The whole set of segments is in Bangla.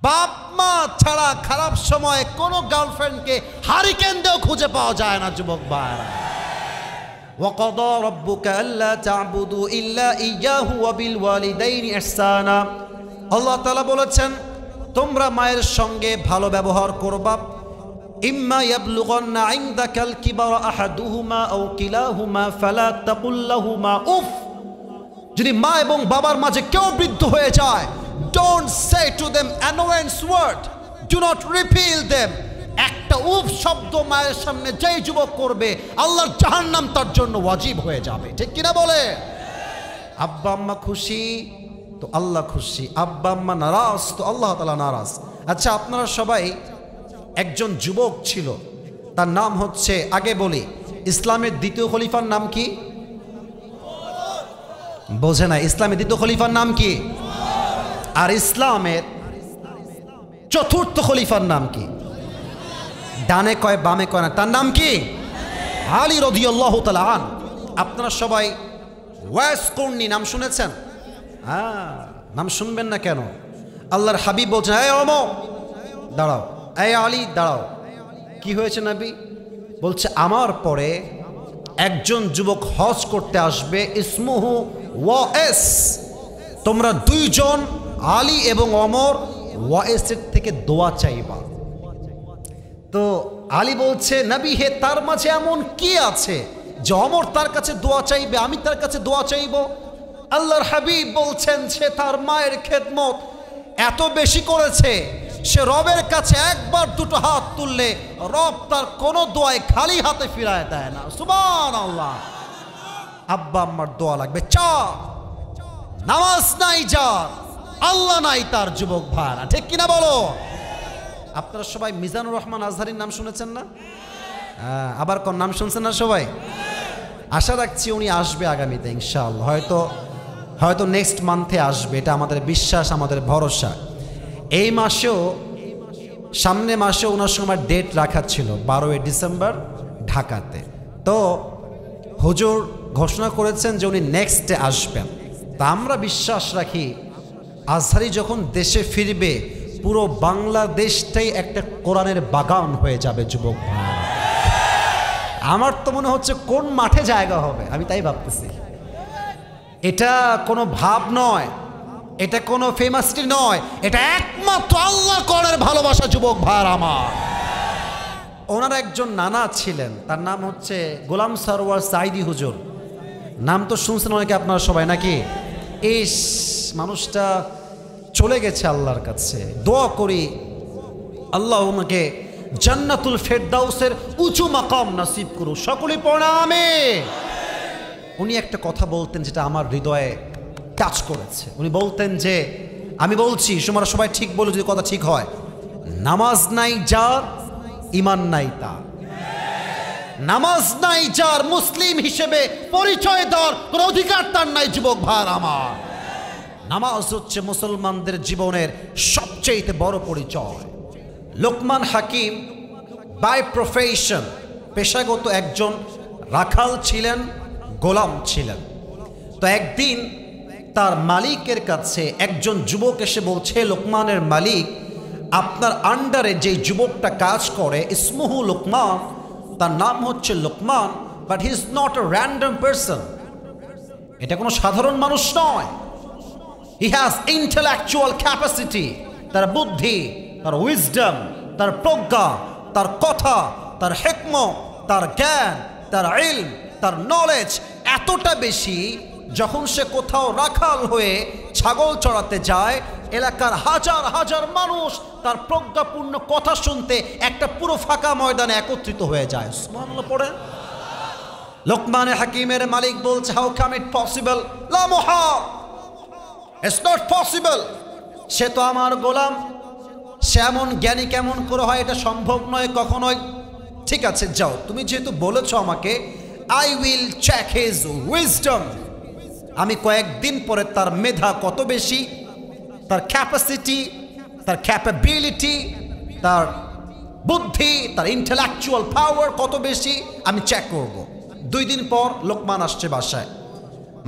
বাপ মা ছাড়া খারাপ সময়ে কোনো গার্লফ্রেন্ডকে হারিকেন দিয়েও খুঁজে পাওয়া যায় না যুবক ভাইরা। وَقَضَى رَبُّكَ أَلَّا تَعْبُدُوا إِلَّا إِيَّاهُ وَبِالْوَالِدَيْنِ إِحْسَانًا। আল্লাহ তাআলা বলেছেন তোমরা মায়ের সঙ্গে ভালো ব্যবহার করবা। ইম্মা ইয়াবলুগান্না ইনদাকাল কিবারা আহাদুহুমা আও কিলাহুমা ফালা তাকুল লাহুমা উফ। যদি মা এবং বাবার মাঝে কেউ বৃদ্ধ হয়ে যায়, don't say to them annoyance word, do not repeal them। একটা উফ শব্দ মায়ের সামনে যেই যুবক করবে আল্লাহর জাহান্নাম তার জন্য ওয়াজিব হয়ে যাবে, ঠিক কিনা বলে? আব্বা আম্মা খুশি তো আল্লাহ খুশি, আব্বা আম্মা নারাজ তো আল্লাহ তাআলা নারাজ। আচ্ছা, আপনারা সবাই, একজন যুবক ছিল, তার নাম হচ্ছে, আগে বলি, ইসলামের দ্বিতীয় খলিফার নাম কি? বোঝে না? ইসলামের দ্বিতীয় খলিফার নাম কি? আর ইসলামের চতুর্থ খলিফার নাম কি? ডানে কয় বামে কয় না, তার নাম কি? আলী রাদিয়াল্লাহু তাআলা আন। আপনারা সবাই ওয়াইস কর্নি নাম শুনেছেন? নাম শুনবেন না কেন? আল্লাহর হাবিব বলছেন, এই ওমর দাঁড়াও, এই আলী দাঁড়াও। কি হয়েছে নবী? বলছে আমার পরে একজন যুবক হজ করতে আসবে, ইসমুহু ওয়াইস। তোমরা দুইজন আলী এবং ওমর ওয়াইসের থেকে দোয়া চাইবা। তো আলী বলছে, নবী হে, তার মাঝে এমন কি আছে যে ওমর তার কাছে দোয়া চাইবে, আমি তার কাছে দোয়া চাইব? আল্লাহর হাবিব বলছেন সে তার মায়ের খেদমত এত বেশি করেছে, সে রবের কাছে একবার দুটো হাত তুললে রব তার কোনো দোয়ায় খালি হাতে ফিরায় দেয় না। সুবহানাল্লাহ। আব্বা আম্মার দোয়া লাগবে, চার নামাজ নাই যার, আল্লাহ নাই তার যুবক ভাইরা, ঠিক কিনা বলো? আপনারা সবাই মিজানুর রহমান আজহারির নাম শুনেছেন না? আবার কোন নাম শুনছেন না সবাই? আশা রাখছি উনি আসবে আগামীতে ইনশাআল্লাহ, হয়তো নেক্সট মান্থে আসবে, এটা আমাদের বিশ্বাস, আমাদের ভরসা। এই মাসেও, সামনে মাসে ওনার সময় ডেট রাখা ছিল 12 ডিসেম্বর ঢাকাতে। তো হুজুর ঘোষণা করেছেন যে উনি নেক্সটে আসবেন। তা আমরা বিশ্বাস রাখি আজহারি যখন দেশে ফিরবে পুরো বাংলাদেশটাই একটা কোরআনের বাগান হয়ে যাবে যুবক ভাই। আমার তো মনে হচ্ছে কোন মাঠে জায়গা হবে, আমি তাই ভাবতেছি। এটা কোনো ভাব নয়, এটা কোনো ফেমাসিটি নয়, এটা একমাত্র আল্লাহ কোরআনের ভালোবাসা যুবক ভাই আমার। ওনার একজন নানা ছিলেন, তার নাম হচ্ছে গোলাম সরওয়ার সাইদি হুজুর। নাম তো শুনছেন অনেকে আপনারা সবাই নাকি? ইস, মানুষটা চলে গেছে আল্লাহর কাছে। দোয়া করি আল্লাহ ওনাকে জান্নাতুল ফেরদাউসের উঁচু মাকাম নসিব করুন, সকলে পড়া আমিন। উনি একটা কথা বলতেন যেটা আমার হৃদয়ে টাচ করেছে। উনি বলতেন যে, আমি বলছি তোমরা সবাই ঠিক বলো যদি কথা ঠিক হয়, নামাজ নাই যার ঈমান নাই তার। নামাজ নাই যার মুসলিম হিসেবে পরিচয় দেওয়ার কোনো অধিকার তার নাই যুবক ভাই আমার। নামাজ হচ্ছে মুসলমানদের জীবনের সবচেয়ে বড় পরিচয়। লোকমান হাকিম বাই প্রফেশন, পেশাগত একজন রাখাল ছিলেন, গোলাম ছিলেন। তো একদিন তার মালিকের কাছে একজন যুবক এসে বলছে, লোকমানের মালিক, আপনার আন্ডারে যে যুবকটা কাজ করে ইসমুহু লোকমান, তার নাম হচ্ছে Lokman, but he is not a random person. এটা কোনো সাধারণ মানুষ নয়। He has intellectual capacity. তার বুদ্ধি, তার উইজডম, তার প্রজ্ঞা, তার কথা, তার হিকমত, তার জ্ঞান, তার ইলম, তার নলেজ এতটা বেশি, যখন সে কোথাও রাখাল হয়ে ছাগল চড়াতে যায়, এলাকার হাজার হাজার মানুষ তার প্রজ্ঞাপূর্ণ কথা শুনতে একটা পুরো ফাঁকা ময়দানে একত্রিত হয়ে যায়। সুবহানাল্লাহ পড়েন। লোকমানে হাকিমের মালিক বলছে, হাউ কাম ইট পসিবল? লা মুহাল, ইটস নট পসিবল। সে তো আমার গোলাম, সে এমন জ্ঞানী কেমন করে হয়? এটা সম্ভব নয় কখনোই। ঠিক আছে, যাও, তুমি যেহেতু বলেছো আমাকে, I will check his wisdom. আমি কয়েকদিন পরে তার মেধা কত বেশি, তার ক্যাপাসিটি, তার ক্যাপাবিলিটি, তার বুদ্ধি, তার ইন্টেলেকচুয়াল পাওয়ার কত বেশি আমি চেক করব। 2 দিন পর লোকমান আসছে বাসায়।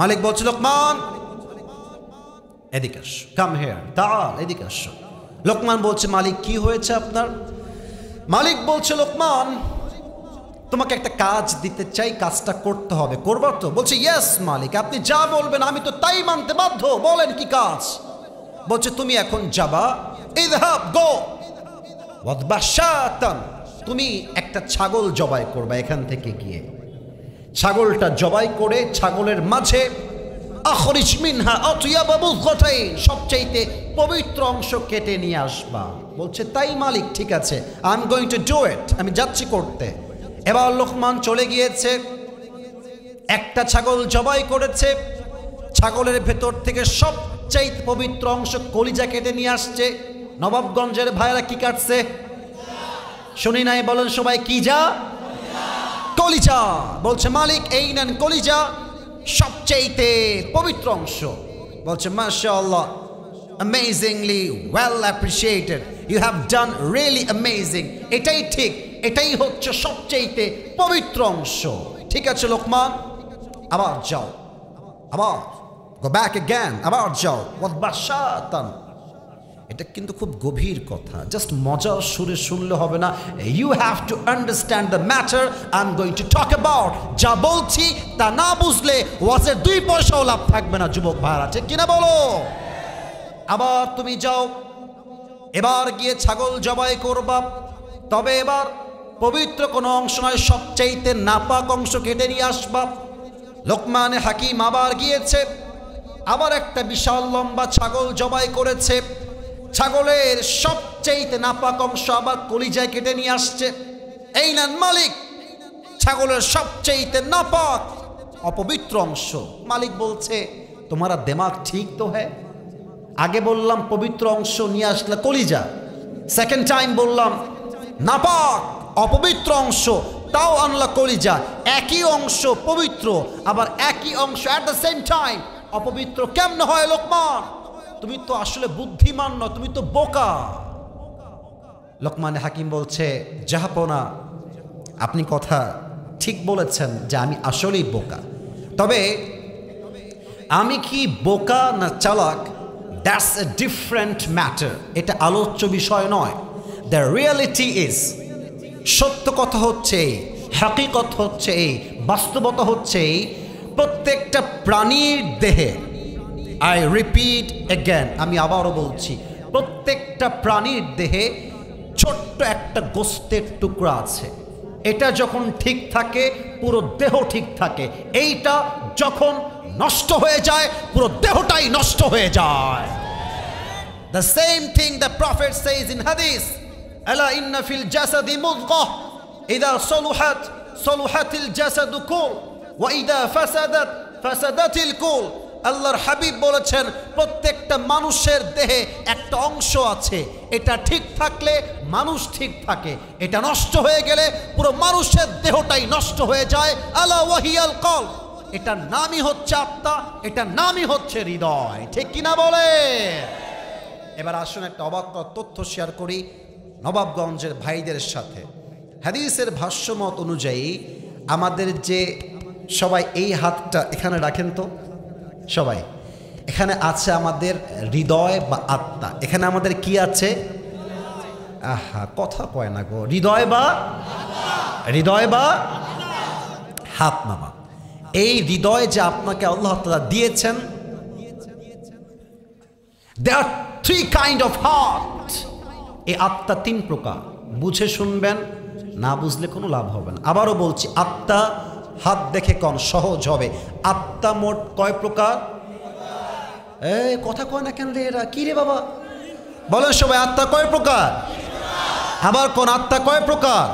মালিক বলছে, লোকমান এদিকে আসো, কাম হিয়ার, দাঁড়া, এদিকে আসো। লোকমান বলছে, মালিক কি হয়েছে আপনার? মালিক বলছে, লোকমান তোমাকে একটা কাজ দিতে চাই, কাজটা করতে হবে, করবো তো? বলছে, ইয়েস মালিক, আপনি যা বলবেন আমি তো তাই মানতে বাধ্য, বলেন কি কাজ? বলছে, তুমি এখন যাবা, ইযহাব গো ওয়াদবাশাতান, তুমি একটা ছাগল জবাই করবা, এখান থেকে গিয়ে ছাগলটা জবাই করে ছাগলের মাঝে আখরিজ মিনহা আতয়াবা বুযগাতাইন, সবচাইতে পবিত্র অংশ কেটে নিয়ে আসবা। বলছে, তাই মালিক, ঠিক আছে, I am going to do it, আমি যাচ্ছি করতে। এবার লোকমান চলে গিয়েছে, একটা ছাগল জবাই করেছে, ছাগলের ভেতর থেকে সবচাইতে পবিত্র অংশ কলিজা কেটে নিয়ে আসছে। নবাবগঞ্জের ভাইরা কি কাটছে শুনি নাই? বলেন সবাই, কি যা? কলিজা। বলছে, মালিক এই নেন কলিজা, সবচাইতে পবিত্র অংশ। বলছে, মাশাআল্লাহ, amazingly well appreciated, you have done really amazing, এটাই ঠিক, এটাই হচ্ছে সবচাইতে পবিত্র অংশ। ঠিক আছে লোকমান, আবার যাও, আবার go back again, আবার যাও, ওয়াদবাশাতান। এটা কিন্তু খুব গভীর কথা, জাস্ট মজার সুরে শুনলে হবে না। You have to understand the matter I am going to talk about. যা বলছি তা না বুঝলে ওয়াজের 2 পয়সাও লাভ থাকবে না, যুবক ভাইরা, ঠিক কিনা বলো? আবার তুমি যাও, এবার গিয়ে ছাগল জবাই করবা, তবে এবার পবিত্র কোনো অংশ নয়, সবচাইতে নাপাক অংশ কেটে নিয়ে আসবা। লোকমানে হাকিম আবার গিয়েছে, আবার একটা বিশাল লম্বা ছাগল জবাই করেছে, ছাগলের সবচাইতে নাপাক অংশ আবার কলিজায় কেটে নিয়ে আসছে। এই নেন মালিক, ছাগলের সবচাইতে নাপাক অপবিত্র অংশ। মালিক বলছে, তোমারা দিমাগ ঠিক তো হ্যাঁ? আগে বললাম পবিত্র অংশ নিয়ে আসলে কলিজা, সেকেন্ড টাইম বললাম নাপাক অপবিত্র অংশ, তাও আনলা কলিজা। একই অংশ পবিত্র, আবার একই অংশ অ্যাট দ্য সেম টাইম অপবিত্র কেমনে হয় লোকমান? তুমি তো আসলে বুদ্ধিমান নও, তুমি তো বোকা। লোকমান হাকিম বলছে, জাহাপনা, আপনি কথা ঠিক বলেছেন যে আমি আসলেই বোকা, তবে আমি কি বোকা না চালাক, দ্যাটস এ ডিফারেন্ট ম্যাটার, এটা আলোচ্য বিষয় নয়। দ্য রিয়ালিটি ইজ, সত্য কথা হচ্ছে, হাকিকত হচ্ছে, বাস্তবতা হচ্ছে, প্রত্যেকটা প্রাণীর দেহে, আই রিপিট এগেন, আমি আবারও বলছি, প্রত্যেকটা প্রাণীর দেহে ছোট্ট একটা গোস্তের টুকরা আছে। এটা যখন ঠিক থাকে পুরো দেহ ঠিক থাকে, এইটা যখন নষ্ট হয়ে যায় পুরো দেহটাই নষ্ট হয়ে যায়। The same thing the Prophet says in Hadith, Ala inna fil jasadi mudghah, idha saluhat saluhatil jasadu kull, wa idha fasadat fasadatil kull। আল্লাহর হাবিব বলেছেন, প্রত্যেকটা মানুষের দেহে একটা অংশ আছে, এটা ঠিক থাকলে মানুষ ঠিক থাকে, এটা নষ্ট হয়ে গেলে পুরো মানুষের দেহটাই নষ্ট হয়ে যায়। আলা ওয়াহিয়াল কলব, এটার নামই হচ্ছে আত্মা, এটার নামই হচ্ছে হৃদয়, ঠিক কিনা বলে? এবার আসুন একটা অবাক তথ্য শেয়ার করি নবাবগঞ্জের ভাইদের সাথে। হাদিসের ভাষ্যমত অনুযায়ী আমাদের যে সবাই এই হাতটা এখানে রাখেন তো, সবাই এখানে আছে আমাদের হৃদয় বা আত্মা। এখানে আমাদের কি আছে? আহা, কথা কয় না গো। হৃদয় বা হাত নামা। এই হৃদয় যে আপনাকে আল্লাহ তাআলা দিয়েছেন, there are 3 kind of heart। এই আত্মা 3 প্রকার, বুঝে শুনবেন, না বুঝলে কোনো লাভ হবে না। আবারও বলছি, আত্মা, হাত দেখে কোন সহজ হবে, আত্মা মোট কয় প্রকার? এই কথা কয় না কেন রে এরা, কি রে বাবা, বলেন সবাই, আত্মা কয় প্রকার? আবার কোন আত্মা কয় প্রকার?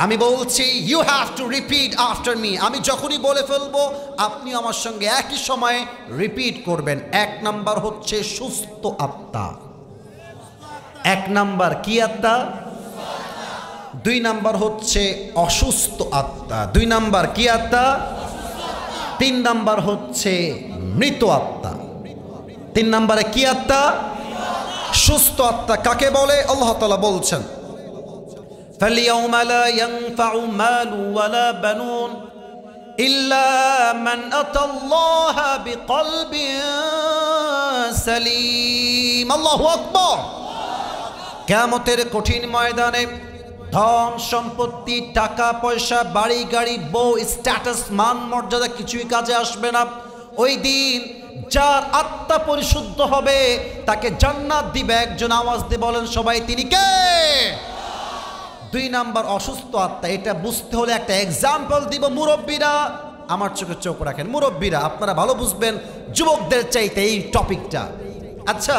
আমি বলছি, you have to repeat after me. আমি যখনই বলে ফেলবো আপনি আমার সঙ্গে একই সময়ে রিপিট করবেন। 1 নাম্বার হচ্ছে সুস্থ আত্মা। 1 নাম্বার কি আত্মা? 2 নাম্বার হচ্ছে অসুস্থ আত্মা। 2 নাম্বার কি আত্মা? 3 নাম্বার হচ্ছে মৃত আত্মা। 3 নাম্বারে কি আত্মা? সুস্থ আত্মা। কাকে বলে? আল্লাহ তাআলা বলছেন, فَالْيَوْمَ لَا يَنْفَعُ مَالٌ وَلَا بَنُونَ إِلَّا مَنْ أَتَى اللَّهَ بِقَلْبٍ سَلِيمٍ। আল্লাহু আকবার। কিয়ামতের কঠিন ময়দানে ধন সম্পত্তি, টাকা পয়সা, বাড়ি গাড়ি, বউ, স্ট্যাটাস, মান মর্যাদা কিছুই কাজে আসবে না। ওই দিন যার আত্মা পরিশুদ্ধ হবে তাকে জান্নাত দিবে একজন। আওয়াজ দিয়ে বলেন সবাই, তিনি কে? 2 নাম্বার অসুস্থ আত্মা। এটা বুঝতে হলে একটা এক্সাম্পল দিব। মুরব্বীরা আমার চোখে চোখ রাখেন, মুরব্বীরা আপনারা ভালো বুঝবেন যুবকদের চাইতে এই টপিকটা। আচ্ছা,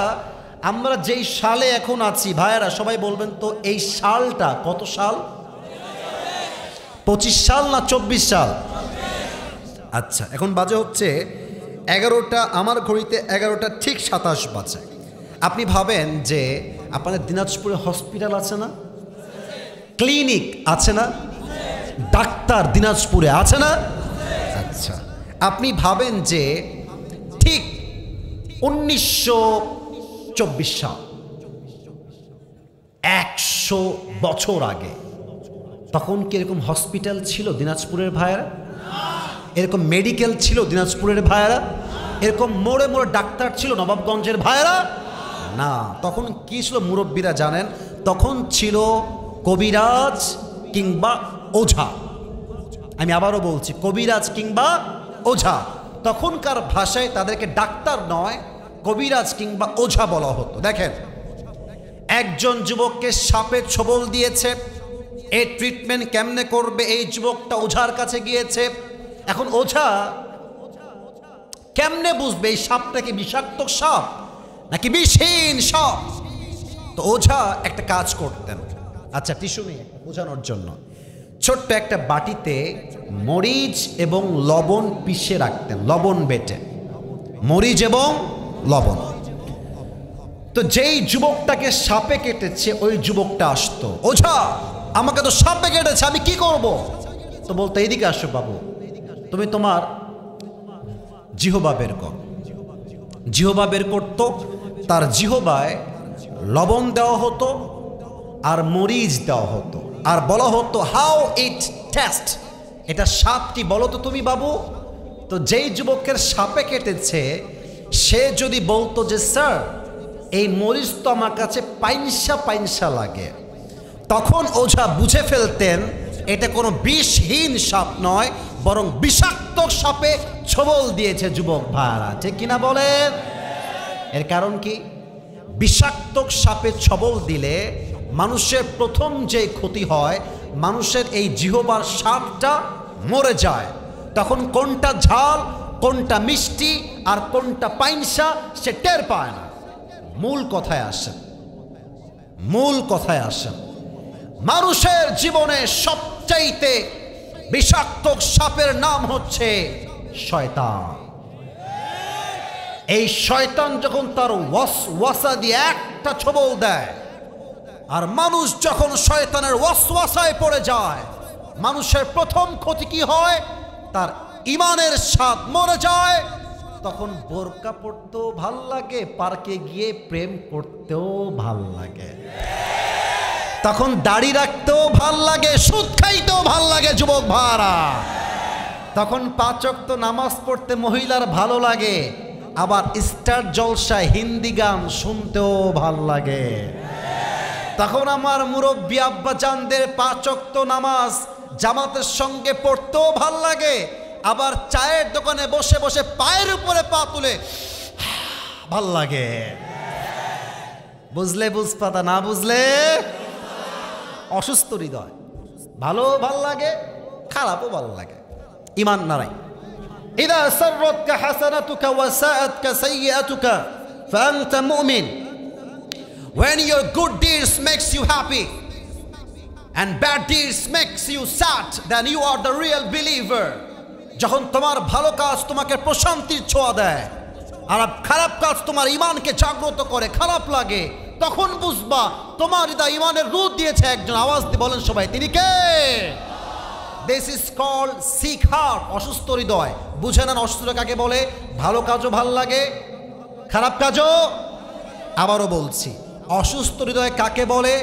আমরা যেই সালে এখন আছি ভাইয়েরা সবাই বলবেন তো, এই সালটা কত সাল? 25 সাল না 24 সাল? আচ্ছা, এখন বাজে হচ্ছে 11টা, আমার ঘড়িতে 11টা ঠিক 27 বাজে। আপনি ভাবেন যে আপনাদের দিনাজপুরে হসপিটাল আছে না, ক্লিনিক আছে না, ডাক্তার দিনাজপুরে আছে না? আচ্ছা, আপনি ভাবেন যে ঠিক 1924 সাল, 100 বছর আগে, তখন কি এরকম হসপিটাল ছিল দিনাজপুরের ভাইয়েরা? এরকম মেডিকেল ছিল দিনাজপুরের ভাইয়েরা? এরকম মোড়ে মোড়ে ডাক্তার ছিল নবাবগঞ্জের ভাইয়েরা? না। তখন কি ছিল মুরব্বীরা জানেন? তখন ছিল কবিরাজ কিংবা ওঝা। আমি আবারও বলছি, কবিরাজ কিংবা ওঝা। তখনকার ভাষায় তাদেরকে ডাক্তার নয়, কবিরাজ কিংবা ওঝা বলা হতো। দেখেন, একজন যুবককে সাপে ছোবল দিয়েছে, এই ট্রিটমেন্ট কেমনে করবে, এই যুবকটা ওঝার কাছে গিয়েছে। এখন ওঝা কেমনে বুঝবে এই সাপটা কি বিষাক্ত সাপ নাকি বিষহীন সাপ? তো ওঝা একটা কাজ করতেন। আচ্ছা, টিস্যু নেই বোঝানোর জন্য। ছোট্ট একটা বাটিতে মরিচ এবং লবণ পিষে রাখতেন, লবণ বেটে, মরিচ এবং লবণ। তো যেই যুবকটাকে সাপে কেটেছে ওই যুবকটা আসতো, ওঝা আমাকে তো সাপে কেটেছে, আমি কি করব? তো বলতো, এদিকে আসো বাবু, তুমি তোমার জিহবা বের কর। জিহবা বের করতো, তার জিহবায় লবণ দেওয়া হতো আর মরিচ দেওয়া হতো, আর বলা হতো হাউ ইট টেস্ট, এটা সাপ কি বলো তো তুমি বাবু। তো যেই যুবকের সাপে কেটেছে সে যদি বলতো যে স্যার এই মরিচ তো আমার কাছে পাইনসা পাইনসা লাগে, তখন ওঝা বুঝে ফেলতেন এটা কোনো বিষহীন সাপ নয়, বরং বিষাক্ত সাপে ছোবল দিয়েছে যুবক ভাইরা। ঠিক কিনা বলেন? এর কারণ কি? বিষাক্ত সাপে ছোবল দিলে মানুষের প্রথম যে ক্ষতি হয়, মানুষের এই জিহবার স্বাদটা মরে যায়। তখন কোনটা ঝাল, কোনটা মিষ্টি আর কোনটা পাইনসা সে টের পায় না। মূল কথায় আসেন, মূল কথায় আসেন। মানুষের জীবনে সবচাইতে বিষাক্ত সাপের নাম হচ্ছে শয়তান। এই শয়তান যখন তার ওয়াসওয়াসা দিয়ে একটা ছোবল দেয়, আর মানুষ যখন শয়তানের ওয়াসওয়াসায় পড়ে যায়, মানুষের প্রথম ক্ষতি কি হয়? তার ইমানের স্বাদ মরে যায়। তখন বোরকা পড়তেও ভাল লাগে, পার্কে গিয়ে প্রেম করতেও ভাল লাগে, তখন দাড়ি রাখতেও ভাল লাগে, সুদ খাইতেও ভাল লাগে যুবক ভাইরা। তখন 5 ওয়াক্ত নামাজ পড়তে মহিলার ভালো লাগে, আবার স্টার জলসা হিন্দি গান শুনতেও ভাল লাগে। তখন আমার মুরব্বী আব্বা জানদের 5 ওয়াক্ত নামাজ জামাতের সঙ্গে পড়তেও ভাল লাগে, আবার চায়ের দোকানে বসে বসে পায়ের উপরে পা তুলে ভাল লাগে। বুঝলে বুঝপাতা, না বুঝলে অসুস্থ হৃদয়। ভালো ভাল লাগে, খারাপও ভালো লাগে, ইমান নারাই। ইদা সাররাতকা হাসানাতুকা ওয়া সাআতকা সাইয়্যাতুকা ফাআনতা মুমিন। When your good deeds makes you happy and bad deeds makes you sad, then you are the real believer. যখন তোমার ভালো কাজ তোমাকে প্রশান্তির ছোঁয়া দেয় আর খারাপ কাজ তোমার ইমানকে জাগ্রত করে, খারাপ লাগে, তখন বুঝবা তোমার হৃদয় ইমানের রূপ দিয়েছে একজন। আওয়াজ দিয়ে বলেন সবাই, তিনি কে? This is called sick heart, অসুস্থ হৃদয়। বুঝে নেন অসুস্থ কাকে বলে? ভালো কাজও ভাল লাগে, খারাপ কাজও। আবারও বলছি, অসুস্থ হৃদয় কাকে বলে?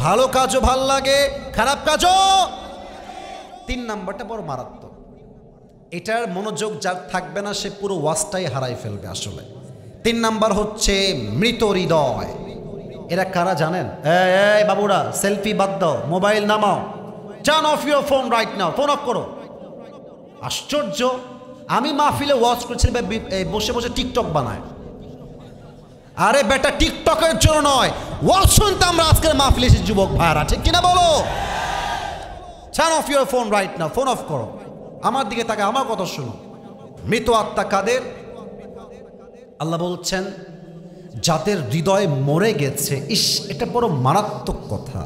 ভালো কাজও ভাল লাগে, খারাপ কাজও। 3 নাম্বারটা বড় মারাত্মক। এটার মনোযোগ যার থাকবে না সে পুরো ওয়াজটাই হারাই ফেলবে আসলে। 3 নাম্বার হচ্ছে মৃত হৃদয়। এরা কারা জানেন? এই বাবুরা, সেলফি বাদ দাও, মোবাইল নামাও, turn off your phone right now, phone off করো। আশ্চর্য, আমি মাহফিলে ওয়াচ করছি, বসে বসে টিকটক বানায়। আরে বেটা, টিকটকের জন্য নয়, ওয়াচ শুনতে আমরা আজকের মাহফিলে এসেছি যুবক ভাইরা, ঠিক কিনা বলো? Turn off your phone right now, phone off করো। আমার দিকে তাকে, আমার কথা শুনো। মৃত আত্মা কাদের? আল্লাহ বলছেন যাদের হৃদয় মরে গেছে। ইস, এটা বড় মারাত্মক কথা।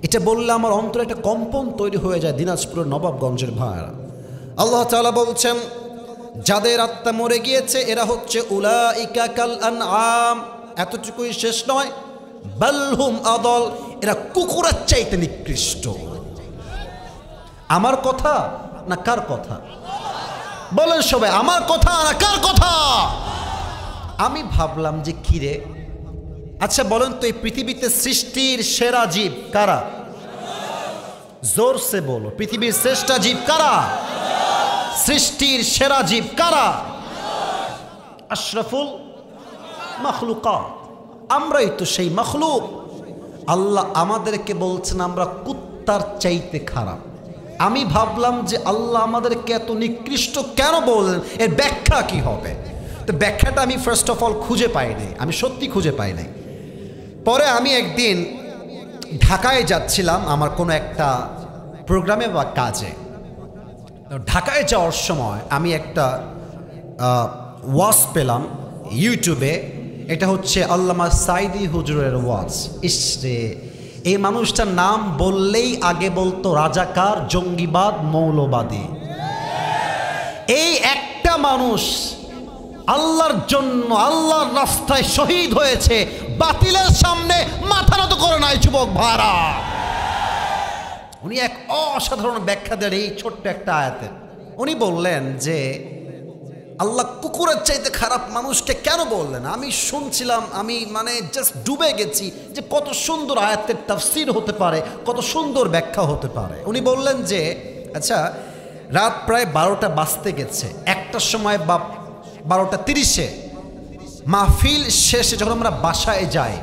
এটা বললে আমার অন্তরে একটা কম্পন তৈরি হয়ে যায়। দিনাজপুরের নবাবগঞ্জের ভাইরা, আল্লাহ তাআলা বলছেন যাদের আত্মা মরে গিয়েছে এরা হচ্ছে উলাইকা কাল আনআম। এতটুকুই শেষ নয়, বালহুম আদল, এরা কুকুরের চাইতে নিকৃষ্ট। আমার কথা না কার কথা? বলেন সবাই, আমার কথা না কার কথা? আমি ভাবলাম যে কিরে, আচ্ছা বলেন তো, এই পৃথিবীতে সৃষ্টির সেরা জীব কারা? জোরসে বলো, পৃথিবীর শ্রেষ্ঠ জীব কারা? সৃষ্টির সেরা জীব কারা? আশরাফুল মাখলুকাত, আমরাই তো সেই মাখলুক। আল্লাহ আমাদেরকে বলছেন আমরা কুত্তার চাইতে খারাপ। আমি ভাবলাম যে আল্লাহ আমাদেরকে এত নিকৃষ্ট কেন বললেন, এর ব্যাখ্যা কি হবে? তো ব্যাখ্যাটা আমি ফার্স্ট অফ অল খুঁজে পাই নাই, আমি সত্যি খুঁজে পাই নাই। পরে আমি একদিন ঢাকায় যাচ্ছিলাম আমার কোনো একটা প্রোগ্রামে বা কাজে। ঢাকায় যাওয়ার সময় আমি একটা ওয়াজ পেলাম ইউটিউবে। এটা হচ্ছে আল্লামা সাইদি হুজুরের ওয়াজ। ইসরে, এই মানুষটার নাম বললেই আগে বলতো রাজাকার, জঙ্গিবাদ, মৌলবাদী। এই একটা মানুষ আল্লাহর জন্য আল্লাহর রাস্তায় শহীদ হয়েছে, বাতিলের সামনে মাথা নত করে নাই যুবক ভাইরা। উনি এক অসাধারণ ব্যাখ্যা দেন এই ছোট্ট একটা আয়াতে। উনি বললেন যে আল্লাহ কুকুরের চাইতে খারাপ মানুষকে কেন বললেন। আমি শুনছিলাম, আমি মানে জাস্ট ডুবে গেছি যে কত সুন্দর আয়াতের তাফসীর হতে পারে, কত সুন্দর ব্যাখ্যা হতে পারে। উনি বললেন যে আচ্ছা, রাত প্রায় 12টা বাজতে গেছে, একটার সময় বা 12:30-এ মাহফিল শেষে যখন আমরা বাসায় যাই,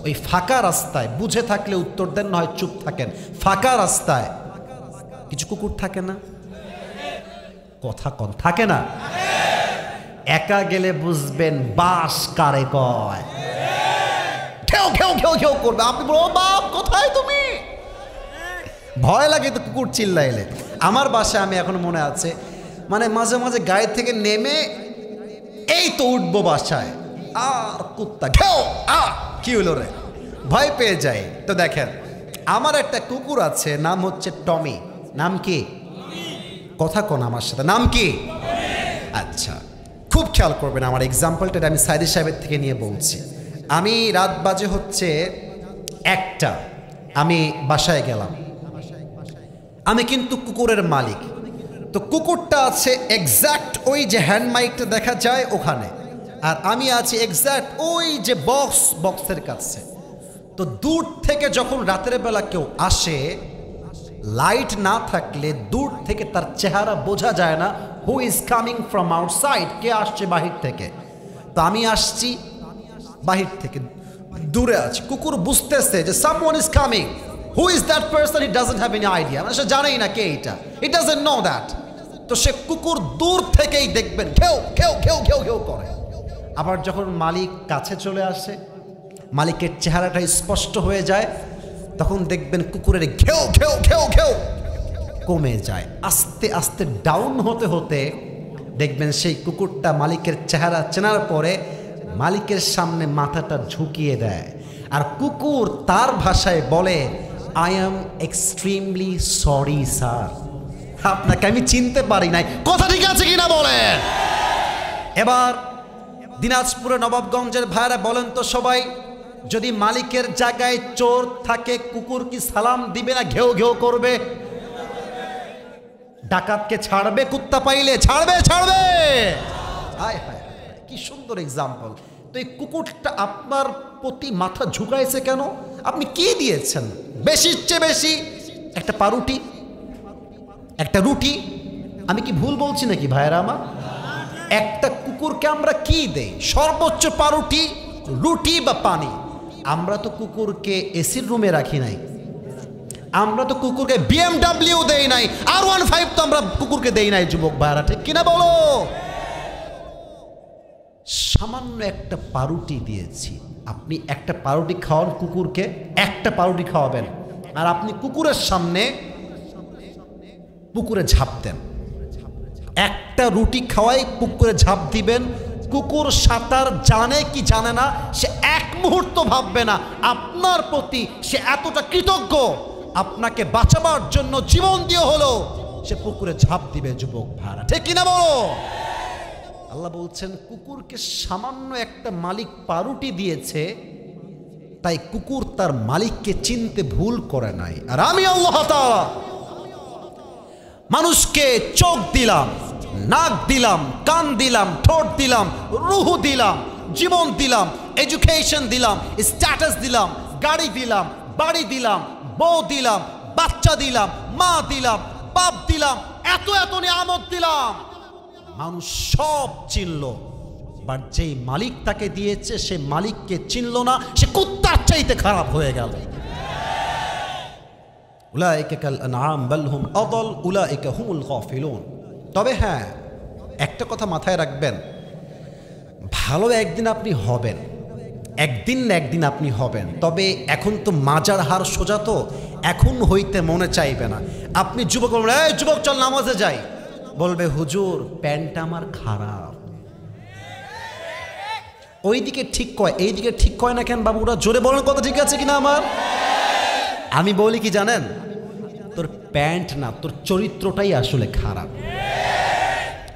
ওই ফাঁকা রাস্তায়, বুঝে থাকলে উত্তর দেন, নয় চুপ থাকেন, ফাঁকা রাস্তায় কিছু কুকুর থাকে না? কথা কন, থাকে না? একা গেলে বুঝবেন বাস কারে কয়। ঘেউ ঘেউ ঘেউ ঘেউ করবে, আপনি বলো বাপ কোথায় তুমি? ভয় লাগে তো কুকুর চিল্লাইলে। আমার বাসায় আমি এখন মনে আছে, মানে মাঝে মাঝে গায়ে থেকে নেমে এই তো উঠবো বাসায়, আর কুত্তা ঘেউ, কি হলো রে, ভয় পেয়ে যাই। তো দেখেন, আমার একটা কুকুর আছে, নাম হচ্ছে টমি। নাম কি? কথা কোন আমার সাথে, নাম কি? আচ্ছা, খুব খেয়াল করবেন আমার এক্সাম্পলটা, আমি সাইদি সাহেবের থেকে নিয়ে বলছি। আমি রাত বাজে হচ্ছে 1টা, আমি বাসায় গেলাম। আমি কিন্তু কুকুরের মালিক। তো কুকুরটা আছে এক্স্যাক্ট ওই যে হ্যান্ড মাইকটা দেখা যায় ওখানে, আর আমি আছি এক্স্যাক্ট ওই যে বক্সের কাছে। তো দূর থেকে যখন রাতের বেলা কেউ আসে, লাইট না থাকলে দূর থেকে তার চেহারা বোঝা যায় না, who is coming from outside, কে আসছে বাহির থেকে। তো আমি আসছি বাহির থেকে, দূরে আছি, কুকুর বুঝতেছে যে someone is coming. Who is that person? He doesn't have any idea, মানে সে জানেই না কে এটা, হি ডাজন্ট নো দ্যাট। তো সে কুকুর দূর থেকেই দেখবেন ঘেউ ঘেউ ঘেউ ঘেউ ঘেউ করে। আবার যখন মালিক কাছে চলে আসে, মালিকের চেহারাটা স্পষ্ট হয়ে যায়, তখন দেখবেন কুকুরের ঘেউ ঘেউ ঘেউ ঘেউ কমে যায়। আস্তে আস্তে ডাউন হতে হতে দেখবেন সেই কুকুরটা মালিকের চেহারা চেনার পরে মালিকের সামনে মাথাটা ঝুঁকিয়ে দেয়, আর কুকুর তার ভাষায় বলে, I am extremely sorry sir, আপনাকে আমি চিনতে পারি নাই। কথা ঠিক আছে কিনা বলেন? এবার দিনাজপুরের নবাবগঞ্জের ভাইরা বলেন তো সবাই, যদি মালিকের জায়গায় চোর থাকে, কুকুর কি সালাম দিবে না ঘেউ ঘেউ করবে? ডাকাতকে ছাড়বে কুত্তা পাইলে? ছাড়বে, ছাড়বে। হায় হায়, কি সুন্দর এক্সাম্পল। তো এই কুকুরটা আপনার প্রতি মাথা ঝুঁকাইছে কেন? আপনি কি দিয়েছেন? বেশির চেয়ে বেশি একটা পাউরুটি, একটা রুটি। আমি কি ভুল বলছি নাকি ভাইয়েরা আমার? একটা কুকুরকে আমরা কি দেই? সর্বোচ্চ পাউরুটি, রুটি বা পানি। আমরা তো কুকুরকে এসির রুমে রাখি নাই, আমরা তো কুকুরকে BMW দেই নাই, R15 তো আমরা কুকুরকে দেই নাই যুবক ভাইরা, ঠিক কিনা বলো? সামান্য একটা পাউরুটি দিয়েছি, আপনি একটা পাউরুটি খাওয়ান কুকুরকে, একটা পাউরুটি খাওয়াবেন, আর আপনি কুকুরের সামনে পুকুরে ঝাঁপ দেন, একটা রুটি খাওয়াই পুকুরে ঝাঁপ দিবেন, কুকুর সাঁতার জানে কি জানে না সে এক মুহূর্ত ভাববে না, আপনার প্রতি সে এতটা কৃতজ্ঞ, আপনাকে বাঁচাবার জন্য জীবন দিয়ে হলো সে পুকুরে ঝাঁপ দিবে যুবক ভাড়া, ঠিক কিনা বলো? আল্লাহ বলছেন কুকুরকে সামান্য একটা মালিক পাউরুটি দিয়েছে, তাই কুকুর তার মালিককে চিনতে ভুল করে নাই। আর আমি আল্লাহ তাআলা মানুষকে চোখ দিলাম, নাক দিলাম, কান দিলাম, ঠোঁট দিলাম, রুহ দিলাম, জীবন দিলাম, এডুকেশন দিলাম, স্ট্যাটাস দিলাম, গাড়ি দিলাম, বাড়ি দিলাম, বউ দিলাম, বাচ্চা দিলাম, মা দিলাম, বাপ দিলাম, এত এত নিয়ামত দিলাম, মানুষ সব চিনল, বাট যেই মালিক তাকে দিয়েছে সে মালিককে চিনল না, সে কুত্তার চাইতে খারাপ হয়ে গেল। উলাইকা কাল আনআম বাল হুম আদাল উলাইকা হুমুল গাফিলুন। তবে হ্যাঁ, একটা কথা মাথায় রাখবেন, ভালো একদিন আপনি হবেন, একদিন না একদিন আপনি হবেন, তবে এখন তো মাজার হার সোজা, তো এখন হইতে মনে চাইবে না। আপনি যুবক বলবেন, এই যুবক চল নামাজে যাই, বলবে হুজুর প্যান্টটা আমার খারাপ, ওইদিকে ঠিক কয় এইদিকে ঠিক কয় না কেন বাবুরা, জোরে বলেন কথা ঠিক আছে কিনা আমার? আমি বলি কি জানেন, তোর প্যান্ট না তোর চরিত্রটাই আসলে খারাপ।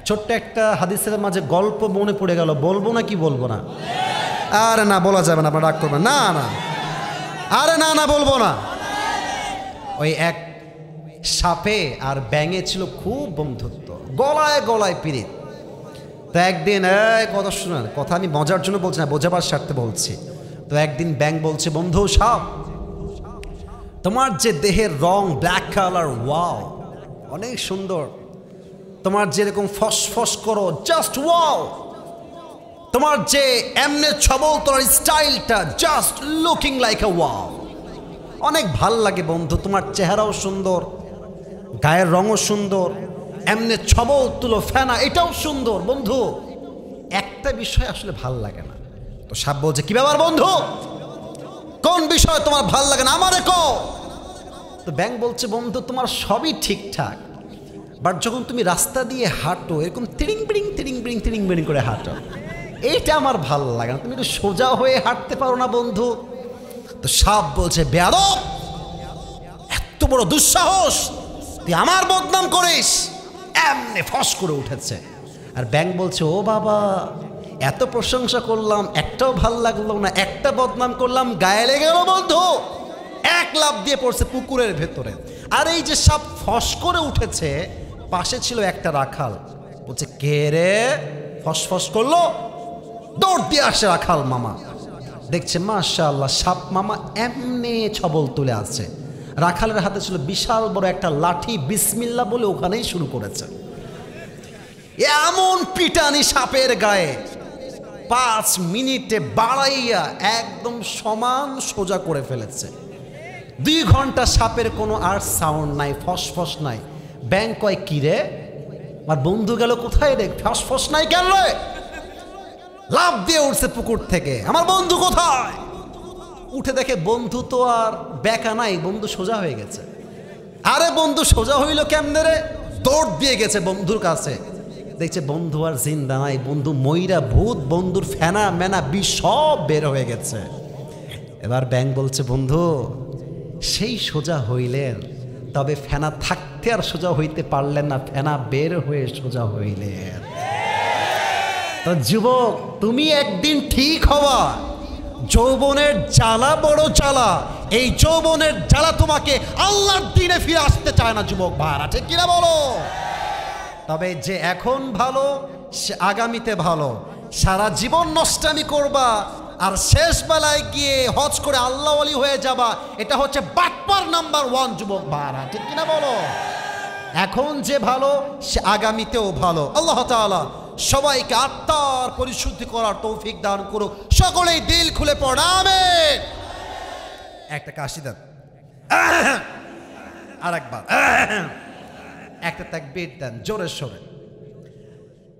ছোট্ট একটা হাদিসের মাঝে গল্প মনে পড়ে গেল, বলবো না কি বলবো না? আরে না বলা যাবে না, আপনার রাগ করবেন না, না আরে না না বলবো না। ওই এক সাপে আর ব্যাঙে ছিল খুব বন্ধুত্ব, গলায় গলায় পিরিত। তো একদিন কথা শুনেন, কথা আমি মজার জন্য বলছি না, বোঝাবার স্বার্থে বলছি। তো একদিন ব্যাঙ বলছে, বন্ধু সাপ, তোমার যে দেহের রং ব্ল্যাক কালার, ওয়াও অনেক সুন্দর, তোমার যেরকম ফসফস করো জাস্ট ওয়াও, তোমার যে এমনে ছবল তোমার স্টাইলটা জাস্ট লুকিং লাইক আ ওয়াও, অনেক ভাল লাগে বন্ধু, তোমার চেহারাও সুন্দর, গায়ের রঙও সুন্দর, এমনে ছবল তুলো ফেনা এটাও সুন্দর, বন্ধু একটা বিষয় আসলে ভাল লাগে না। তো সাপ বলছে, কি ব্যাপার বন্ধু, কোন বিষয় তোমার ভাল লাগে না আমারে কও? তো ব্যাঙ বলছে, বন্ধু তোমার সবই ঠিকঠাক, বাট যখন তুমি রাস্তা দিয়ে হাঁটো এরকম তিরিং বিড়িং তিরিং বিড়িং তিরিং বিড়িং করে হাঁটো, এইটা আমার ভাল লাগে না, তুমি একটু সোজা হয়ে হাঁটতে পারো না বন্ধু? তো সাপ বলছে, বেয়াদব, এত বড় দুঃসাহস, তুই আমার বদনাম করিস, এমনি ফস করে উঠেছে। আর ব্যাঙ বলছে, ও বাবা এত প্রশংসা করলাম একটাও ভাল লাগলো না, একটা বদনাম করলাম গায়ে লেগে গেল বন্ধু, এক লাফ দিয়ে পড়ছে পুকুরের ভেতরে। আর এই যে সাপ ফস করে উঠেছে, পাশে ছিল একটা রাখাল, বলছে, কে রে ফসফস করলো? দৌড় দিয়ে আসে রাখাল মামা, দেখছে মাশাআল্লাহ সাপ মামা এমনি ছবল তুলে আছে, রাখালের হাতে ছিল বিশাল বড় একটা লাঠি, বিসমিল্লাহ বলে ওখানেই শুরু করেছে। এমন পিটানি সাপের গায়ে, 5 মিনিটে বাড়াইয়া একদম সমান সোজা করে ফেলেছে। 2 ঘন্টা সাপের কোনো আর সাউন্ড নাই, ফসফস নাই। ব্যাঙ কয়, কি রে আমার বন্ধু গেল কোথায় রে, ফসফস নাই কেন রে? লাফ দিয়ে উঠছে পুকুর থেকে, আমার বন্ধু কোথায়? উঠে দেখে বন্ধু তো আর বেকা নাই, বন্ধু সোজা হয়ে গেছে। আরে বন্ধু সোজা হইল কেমনে রে? দৌড় দিয়ে গেছে বন্ধুর কাছে, দেখছে বন্ধু আর জিন্দা নাই, বন্ধু ময়রা ভূত, বন্ধুর ফেনা মেনা বিষ সব বের হয়ে গেছে। এবার ব্যাঙ বলছে, বন্ধু সেই সোজা হইলেন, তবে ফেনা থাকতে আর সোজা হইতে পারলেন না, ফেনা বের হয়ে সোজা হইলেন। তো যুবক তুমি একদিন ঠিক হওয়া, যৌবনের জ্বালা বড় জ্বালা, এই যৌবনের জ্বালা তোমাকে আল্লাহর দিনে ফিরে আসতে চায় না যুবক ভাইরা, ঠিক কিনা বলো? তবে যে এখন ভালো সে আগামীতে ভালো। সারা জীবন নষ্টামি করবা আর শেষ বেলায় গিয়ে হজ করে আল্লাহ ওয়ালি হয়ে যাবা, এটা হচ্ছে বাটপার নাম্বার 1 যুবক ভাইরা, ঠিক কিনা বলো? এখন যে ভালো সে আগামীতেও ভালো। আল্লাহ তাআলা সবাইকে আত্মার পরিশুদ্ধি করার তৌফিক দান করুক। সকলেই দিল খুলে পড়া আমিন। একটা কাশি দেন, আর একবার একটা তাকবীর দেন জোরে সোরে।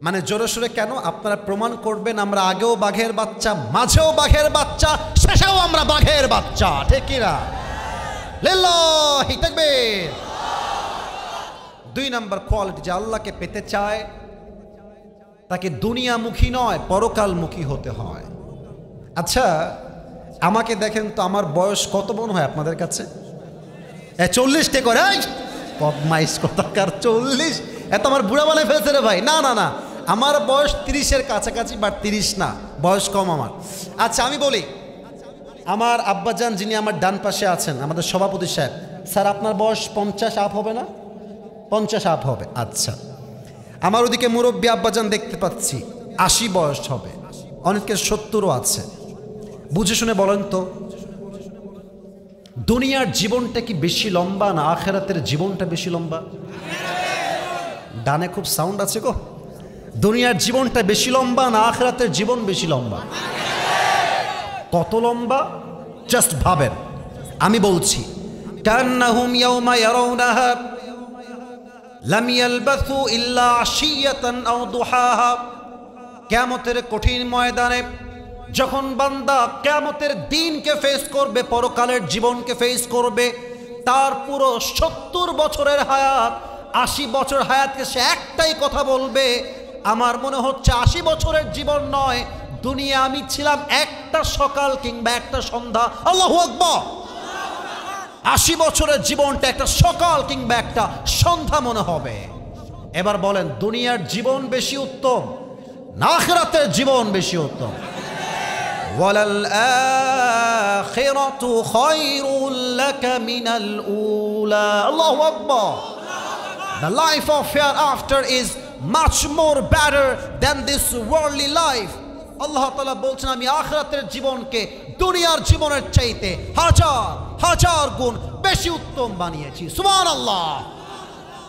মানে জোরে সোরে কেন? আপনারা প্রমাণ করবেন আমরা আগেও বাঘের বাচ্চা, মাঝেও বাঘের বাচ্চা, শেষেও আমরা বাঘের বাচ্চা, ঠিক কিনা? লিল্লাহি তাকবীর। 2 নম্বর কোয়ালিটি, যে আল্লাহকে পেতে চায় তাকে দুনিয়ামুখী নয় পরকালমুখী হতে হয়। আচ্ছা আমাকে দেখেন তো, আমার বয়স কত মনে হয় আপনাদের কাছে? 40 করে বদমাইশ কথাকার, 40 এত আমার বুড়া বানায় ফেলছে রে ভাই। না না না, আমার বয়স 30-এর কাছাকাছি, বাট 30 না, বয়স কম আমার। আচ্ছা আমি বলি, আমার আব্বাজান যিনি আমার ডান পাশে আছেন, আমাদের সভাপতি সাহেব, স্যার আপনার বয়স 50 আপ হবে না? 50 আপ হবে। আচ্ছা, আমার ওদিকে মুরব্বী আব্বাজান দেখতে পাচ্ছি 80 বয়স হবে, অনেকের 70ও আছে। বুঝে শুনে বলেন তো, দুনিয়ার জীবনটা কি বেশি লম্বা না আখেরাতের জীবনটা বেশি লম্বা? ডানে খুব সাউন্ড আছে গো। দুনিয়ার জীবনটা বেশি লম্বা না আখেরাতের জীবন বেশি লম্বা? কত লম্বা জাস্ট ভাবেন। আমি বলছি, কান্নাহুম ইয়াওমা ইয়ারাউনাহা লাম ইয়ালবাসু ইল্লা আশিয়াতান আও দুহাহা। কিয়ামতের কঠিন ময়দানে যখন বান্দা কিয়ামতের দিনকে ফেস করবে, পরকালের জীবনকে ফেস করবে, তার পুরো 70 বছরের হায়াত, 80 বছর হায়াতকে সে একটাই কথা বলবে, আমার মনে হচ্ছে 80 বছরের জীবন নয়, দুনিয়া আমি ছিলাম একটা সকাল কিংবা একটা সন্ধ্যা। আল্লাহু আকবার। 80 বছরের জীবনটা একটা সকাল কিংবা একটা সন্ধ্যা মনে হবে। এবার বলেন, দুনিয়ার জীবন বেশি উত্তম না আখিরাতের জীবন বেশি উত্তম? ওয়ালাল আখিরাতু খায়রুল লাকা মিনাল উলা। আল্লাহু আকবার। The life of hereafter is much more better than this worldly life. আল্লাহ তাআলা বলছেন, আমি আখিরাতের জীবনকে দুনিয়ার জীবনের চাইতে হাজার হাজার গুণ বেশি উত্তম বানিয়েছি। সুবহানাল্লাহ।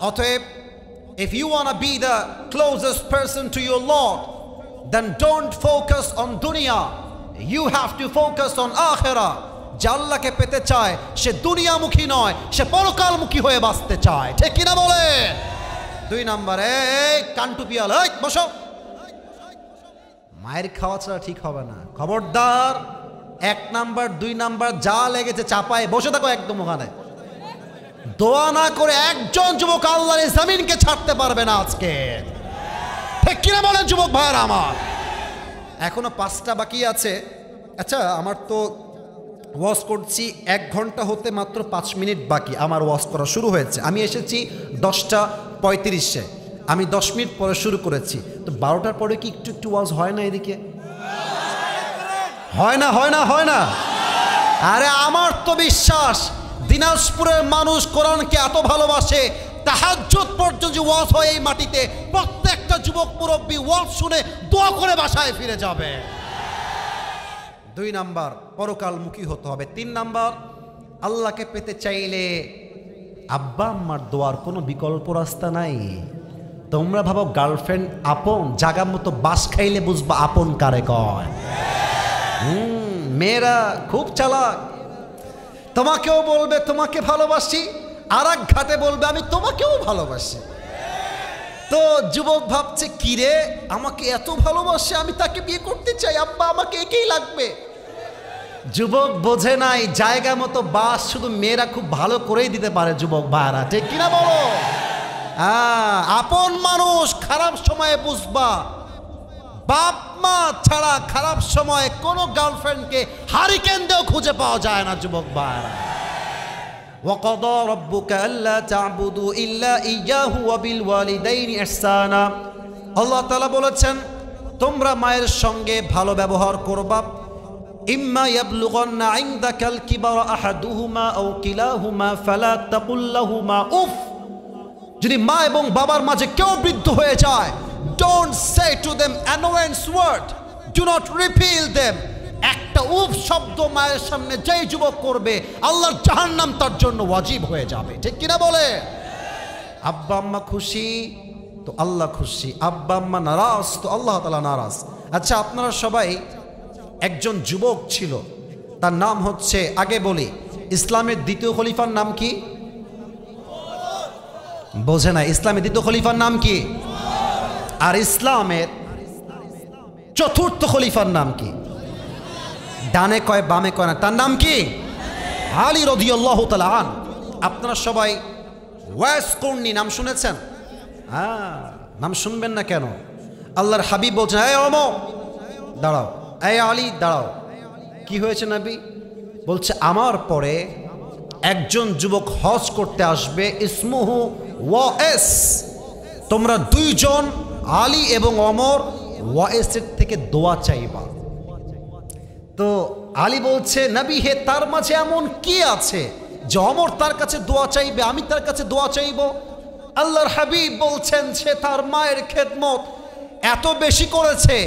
অতএব, if you want to be the closest person to your Lord, then don't focus on dunya, you have to focus on akhirah. যে আল্লাহকে পেতে চায় সে দুনিয়ামুখী নয়, সে পরকালমুখী হয়ে বাঁচতে চায়, ঠিক কিনা বলে? 2 নম্বরে কান্টু পিয়াল, এই বসো, মায়ের খাওয়া ছাড়া ঠিক হবে না, খবরদার। 1 নাম্বার 2 নাম্বার যা লেগেছে চাপায় বসে থাকো একদম ওখানে। দোয়া না করে একজন যুবক আল্লাহর এই জমিনকে ছাড়তে পারবে না আজকে, ঠিক কিনা বলেন যুবক ভাইরা আমার? এখনো 5টা বাকি আছে। আচ্ছা আমার তো ওয়াজ করছি 1 ঘন্টা হতে মাত্র 5 মিনিট বাকি, আমার ওয়াজ করা শুরু হয়েছে। আমি এসেছি 10:35-এ, আমি 10 মিনিট পরে শুরু করেছি। তো 12টার পরে কি একটু একটু ওয়াজ হয় না এদিকে? হয় না হয় না হয় না? আরে আমার তো বিশ্বাস দিনাজপুরের মানুষ কোরআনকে এত ভালোবাসে, তাহাজ্জুদ পর্যন্ত ওয়াজ হয় এই মাটিতে, প্রত্যেকটা যুবক মুরব্বী ওয়াজ শুনে দোয়া করে বাসায় ফিরে যাবে। 2 নাম্বার পরকালমুখী হতে হবে। 3 নাম্বার, আল্লাহকে পেতে চাইলে আব্বা আম্মার দোয়ার কোনো বিকল্প রাস্তা নাই। তোমরা ভাবো গার্লফ্রেন্ড আপন, জাগা মতো বাস খাইলে বুঝবা আপন কারে কয়। মেয়েরা খুব চালাক, তোমাকেও বলবে তোমাকে ভালোবাসি, আর এক ঘাটে বলবে আমি তোমাকেও ভালোবাসি। তো যুবক ভাবছে কিরে আমাকে এত ভালোবাসে, আমি তাকে বিয়ে করতে চাই, আব্বা আমাকে একেই লাগবে। যুবক বোঝে নাই জায়গা মতো বাস শুধু মেয়েরা খুব ভালো করেই দিতে পারে যুবক ভাইরা, ঠিক কিনা বলো? আপন মানুষ খারাপ সময়ে বুঝবা, বাপ মা ছাড়া খারাপ সময়ে কোনো গার্লফ্রেন্ডকে হারিকেন দিয়েও খুঁজে পাওয়া যায় না যুবক ভাইরা। وَقَضَى رَبُّكَ أَلَّا تَعْبُدُوا إِلَّا إِيَّاهُ وَبِالْوَالِدَيْنِ إِحْسَانًا। আল্লাহ তাআলা বলেছেন তোমরা মায়ের সঙ্গে ভালো ব্যবহার করবা। ইম্মা ইয়াবলুগান্না ইনদাকাল কিবারা আহাদুহুমা আও কিলাহুমা ফালা তাকুল লাহুমা উফ। যদি মা এবং বাবার মাঝে কেউ বৃদ্ধ হয়ে যায়, don't say to them annoyance word, do not repeal them। একটা উফ শব্দ মায়ের সামনে যেই যুবক করবে আল্লাহর জাহান্নাম তার জন্য ওয়াজিব হয়ে যাবে, ঠিক কিনা বলে? আব্বা আম্মা খুশি তো আল্লাহ খুশি, আব্বা আম্মা নারাজ তো আল্লাহ তাআলা নারাজ। আচ্ছা আপনারা সবাই, একজন যুবক ছিল, তার নাম হচ্ছে, আগে বলি ইসলামের দ্বিতীয় খলিফার নাম কি? বোঝে না। ইসলামের দ্বিতীয় খলিফার নাম কি? আর ইসলামের চতুর্থ খলিফার নাম কি? ডানে কয় বামে কয় না, তার নাম কি? আলী রাদিয়াল্লাহু তাআলা আন। আপনারা সবাই ওয়াইস কর্নি নাম শুনেছেন? নাম শুনবেন না কেন? আল্লাহর হাবিব বলছেন, এই ওমর দাঁড়াও, এই আলী দাঁড়াও। কি হয়েছে নবী? বলছে আমার পরে একজন যুবক হজ করতে আসবে, ইসমুহু ওয়াইস। তোমরা দুইজন আলী এবং ওমর ওয়াইসের থেকে দোয়া চাইবা। তো আলী বলছে, নবী হে, তার মাঝে এমন কি আছে যে ওমর তার কাছে দোয়া চাইবে, আমি তার কাছে দোয়া চাইব? আল্লাহর হাবিব বলছেন, সে তার মায়ের খেদমত এত বেশি করেছে,